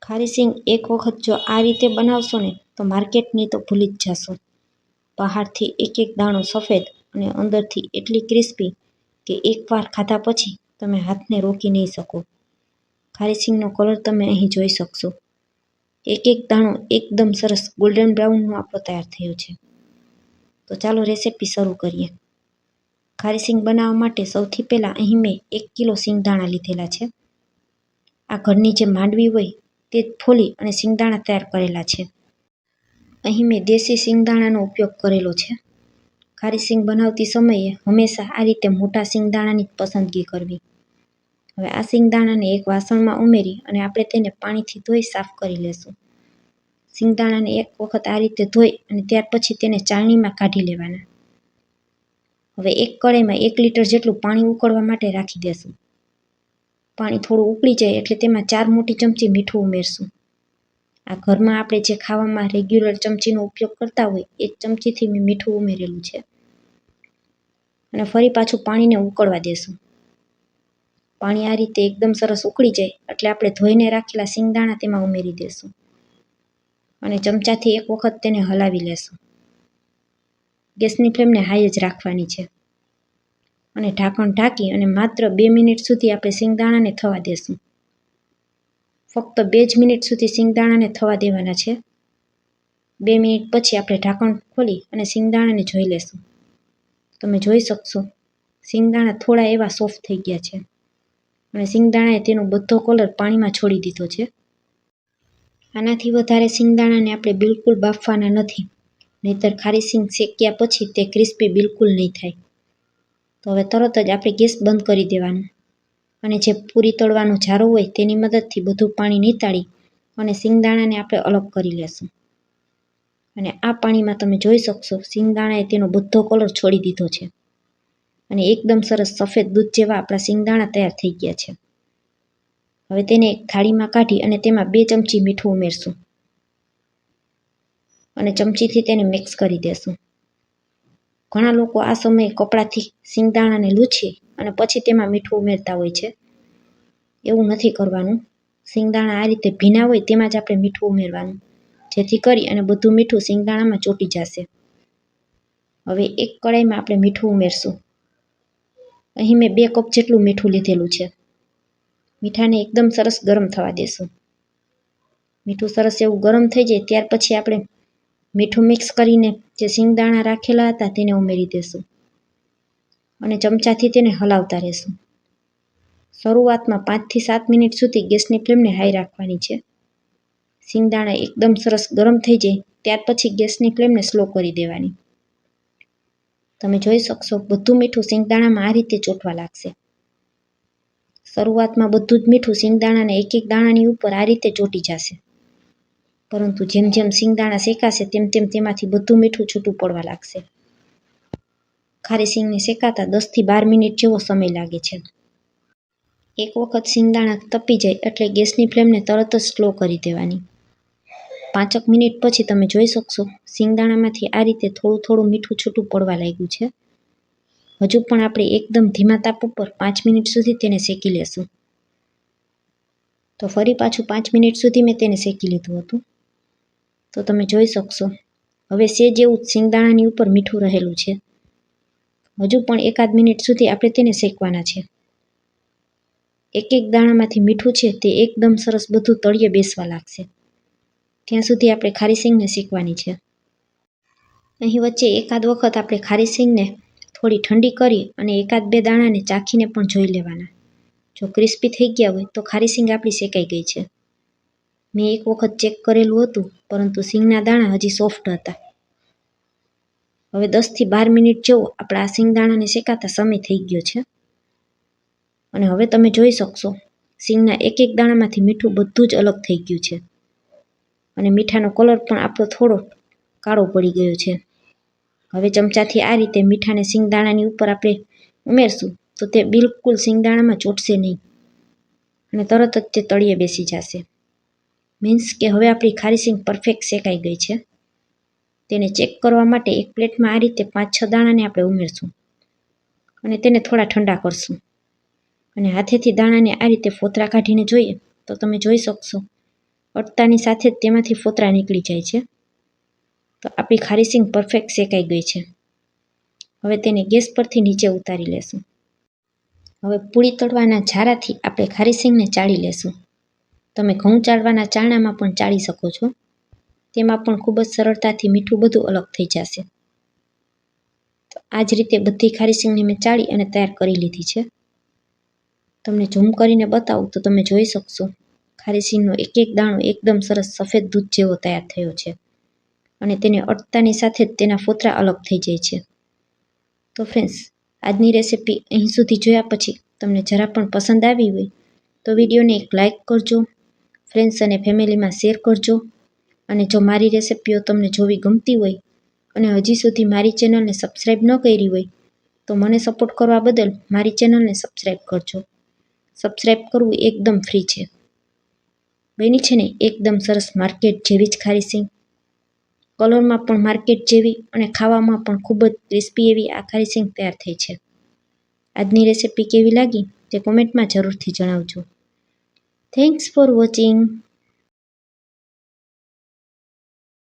ખારી સિંગ એક વખત જો આ રીતે બનાવશો ને તો માર્કેટની તો ભૂલી જ જશો. બહારથી એક એક દાણો સફેદ અને અંદરથી એટલી ક્રિસ્પી કે એકવાર ખાધા પછી તમે હાથને રોકી નહીં શકો. ખારી સિંગનો કલર તમે અહીં જોઈ શકશો. એક એક દાણો એકદમ સરસ ગોલ્ડન બ્રાઉનનો આપણો તૈયાર થયો છે. તો ચાલો રેસીપી શરૂ કરીએ. ખારી સિંગ બનાવવા માટે સૌથી પહેલાં અહીં મેં 1 કિલો સિંગદાણા લીધેલા છે. આ ઘરની જે માંડવી હોય તે જ ફોલી અને સિંગદાણા તૈયાર કરેલા છે. અહીં મેં દેશી સિંગદાણાનો ઉપયોગ કરેલો છે. ખારી સિંગ બનાવતી સમયે હંમેશા આ રીતે મોટા સિંગદાણાની જ પસંદગી કરવી. હવે આ સિંગદાણાને એક વાસણમાં ઉમેરી અને આપણે તેને પાણીથી ધોઈ સાફ કરી લેશું. સિંગદાણાને એક વખત આ રીતે ધોઈ અને ત્યાર પછી તેને ચાળણીમાં કાઢી લેવાના. હવે એક કઢાઈમાં 1 લીટર જેટલું પાણી ઉકળવા માટે રાખી દેશું. પાણી થોડું ઉકળી જાય એટલે તેમાં 4 મોટી ચમચી મીઠું ઉમેરશું. આ ઘરમાં આપણે જે ખાવામાં રેગ્યુલર ચમચીનો ઉપયોગ કરતા હોય એ ચમચીથી મેં મીઠું ઉમેરેલું છે. અને ફરી પાછું પાણીને ઉકળવા દેશું. પાણી આ રીતે એકદમ સરસ ઉકળી જાય એટલે આપણે ધોઈને રાખેલા સિંગદાણા તેમાં ઉમેરી દેશું. અને ચમચાથી એક વખત તેને હલાવી લેશું. ગેસની ફ્લેમને હાઈ જ રાખવાની છે. અને ઢાંકણ ઢાંકી અને માત્ર 2 મિનિટ સુધી આપણે સિંગદાણાને થવા દેશું. ફક્ત 2 જ મિનિટ સુધી સિંગદાણાને થવા દેવાના છે. 2 મિનિટ પછી આપણે ઢાંકણ ખોલી અને સિંગદાણાને જોઈ લેશું. તમે જોઈ શકશો સિંગદાણા થોડા એવા સોફ્ટ થઈ ગયા છે. અને સિંગદાણાએ તેનો બધો કલર પાણીમાં છોડી દીધો છે. આનાથી વધારે સિંગદાણાને આપણે બિલકુલ બાફવાના નથી, નહીંતર ખારી સિંગ શેક્યા પછી તે ક્રિસ્પી બિલકુલ નહીં થાય. તો હવે તરત જ આપણે ગેસ બંધ કરી દેવાનું અને જે પૂરી તળવાનો જારો હોય તેની મદદથી બધું પાણી નીતાળી અને સિંગદાણાને આપણે અલગ કરી લેશું. અને આ પાણીમાં તમે જોઈ શકશો સિંગદાણાએ તેનો બધો કલર છોડી દીધો છે. અને એકદમ સરસ સફેદ દૂધ જેવા આપણા સિંગદાણા તૈયાર થઈ ગયા છે. હવે તેને એક થાળીમાં કાઢી અને તેમાં 2 ચમચી મીઠું ઉમેરશું. અને ચમચીથી તેને મિક્સ કરી દેશું. ઘણા લોકો આ સમયે કપડાથી સિંગદાણાને લૂછી અને પછી તેમાં મીઠું ઉમેરતા હોય છે. એવું નથી કરવાનું. સિંગદાણા આ રીતે ભીના હોય તેમાં જ આપણે મીઠું ઉમેરવાનું, જેથી કરી અને બધું મીઠું સિંગદાણામાં ચોંટી જશે. હવે એક કઢાઈમાં આપણે મીઠું ઉમેરશું. અહીં મેં 2 કપ જેટલું મીઠું લીધેલું છે. મીઠાને એકદમ સરસ ગરમ થવા દેશું. મીઠું સરસ એવું ગરમ થઈ જાય ત્યાર પછી આપણે મીઠું મિક્સ કરીને જે સિંગદાણા રાખેલા હતા તેને ઉમેરી દેશું. અને ચમચાથી તેને હલાવતા રહેશું. શરૂઆતમાં 5 થી 7 મિનિટ સુધી ગેસની ફ્લેમને હાઈ રાખવાની છે. સિંગદાણા એકદમ સરસ ગરમ થઈ જાય ત્યાર પછી ગેસની ફ્લેમને સ્લો કરી દેવાની. તમે જોઈ શકશો બધું મીઠું સિંગદાણામાં આ રીતે ચોંટવા લાગશે. શરૂઆતમાં બધું જ મીઠું સિંગદાણાને એક એક દાણાની ઉપર આ રીતે ચોંટી જશે. પરંતુ જેમ જેમ સિંગદાણા શેકાશે તેમ તેમ તેમાંથી બધું મીઠું છૂટું પડવા લાગશે. ખારી સિંગને શેકાતા 10 થી 12 મિનિટ જેવો સમય લાગે છે. એક વખત સિંગદાણા તપી જાય એટલે ગેસની ફ્લેમને તરત જ સ્લો કરી દેવાની. 5 મિનિટ પછી તમે જોઈ શકશો સિંગદાણામાંથી આ રીતે થોડું થોડું મીઠું છૂટું પડવા લાગ્યું છે. હજુ પણ આપણે એકદમ ધીમા તાપ ઉપર 5 મિનિટ સુધી તેને શેકી લેશું. તો ફરી પાછું 5 મિનિટ સુધી મેં તેને શેકી લીધું હતું. તો તમે જોઈ શકશો હવે સેજ એવું સિંગદાણાની ઉપર મીઠું રહેલું છે. હજુ પણ 1 મિનિટ સુધી આપણે તેને શેકવાના છે. એક એક દાણામાંથી મીઠું છે તે એકદમ સરસ બધું તળિયે બેસવા લાગશે. ત્યાં સુધી આપણે ખારી સિંગને શેકવાની છે. અહીં વચ્ચે એકાદ વખત આપણે ખારી સિંગને થોડી ઠંડી કરી અને 1-2 દાણાને ચાખીને પણ જોઈ લેવાના. જો ક્રિસ્પી થઈ ગયા હોય તો ખારી સિંગ આપણી શેકાઈ ગઈ છે. મેં એક વખત ચેક કરેલું હતું પરંતુ સિંગના દાણા હજી સોફ્ટ હતા. હવે 10 થી 12 મિનિટ જેવો આપણા આ સિંગદાણાને શેકાતા સમય થઈ ગયો છે. અને હવે તમે જોઈ શકશો સિંગના એક એક દાણામાંથી મીઠું બધું જ અલગ થઈ ગયું છે. અને મીઠાનો કલર પણ આપણો થોડો કાળો પડી ગયો છે. હવે ચમચાથી આ રીતે મીઠાને સિંગદાણાની ઉપર આપણે ઉમેરશું તો તે બિલકુલ સિંગદાણામાં ચોંટશે નહીં અને તરત જ તે તળિયે બેસી જશે. મીન્સ કે હવે આપણી ખારી સિંગ પરફેક્ટ શેકાઈ ગઈ છે. તેને ચેક કરવા માટે એક પ્લેટમાં આ રીતે 5-6 દાણાને આપણે ઉમેરશું અને તેને થોડા ઠંડા કરશું. અને હાથેથી દાણાને આ રીતે ફોતરા કાઢીને જોઈએ તો તમે જોઈ શકશો અડતાની સાથે જ તેમાંથી ફોતરા નીકળી જાય છે. તો આપણી ખારી સિંગ પરફેક્ટ શેકાઈ ગઈ છે. હવે તેને ગેસ પરથી નીચે ઉતારી લેશું. હવે પૂરી તળવાના ઝારાથી આપણે ખારી સિંગને ચાળી લેશું. તમે ઘઉં ચાળવાના ચાળણામાં પણ ચાળી શકો છો. તેમાં પણ ખૂબ જ સરળતાથી મીઠું બધું અલગ થઈ જશે. તો આ જ રીતે બધી ખારી સિંગને મેં ચાળી અને તૈયાર કરી લીધી છે. તમને ઝૂમ કરીને બતાવું તો તમે જોઈ શકશો ખારી સિંગનો એક એક દાણો એકદમ સરસ સફેદ દૂધ જેવો તૈયાર થયો છે અને તેને અડતાની સાથે જ તેના ફોતરા અલગ થઈ જાય છે. તો ફ્રેન્ડ્સ, આજની રેસિપી અહીં સુધી જોયા પછી તમને જરા પણ પસંદ આવી હોય તો વિડીયોને એક લાઇક કરજો, ફ્રેન્ડ્સ અને ફેમિલીમાં શેર કરજો. અને જો મારી રેસિપીઓ તમને જોવી ગમતી હોય અને હજી સુધી મારી ચેનલને સબસ્ક્રાઈબ ન કરી હોય તો મને સપોર્ટ કરવા બદલ મારી ચેનલને સબસ્ક્રાઈબ કરજો. સબસ્ક્રાઈબ કરવું એકદમ ફ્રી છે. બની છે ને એકદમ સરસ માર્કેટ જેવી જ ખારી સિંગ. કલરમાં પણ માર્કેટ જેવી અને ખાવામાં પણ ખૂબ જ ક્રિસ્પી એવી આ ખારી સિંગ તૈયાર થઈ છે. આજની રેસિપી કેવી લાગી તે કોમેન્ટમાં જરૂરથી જણાવજો. Thanks for watching.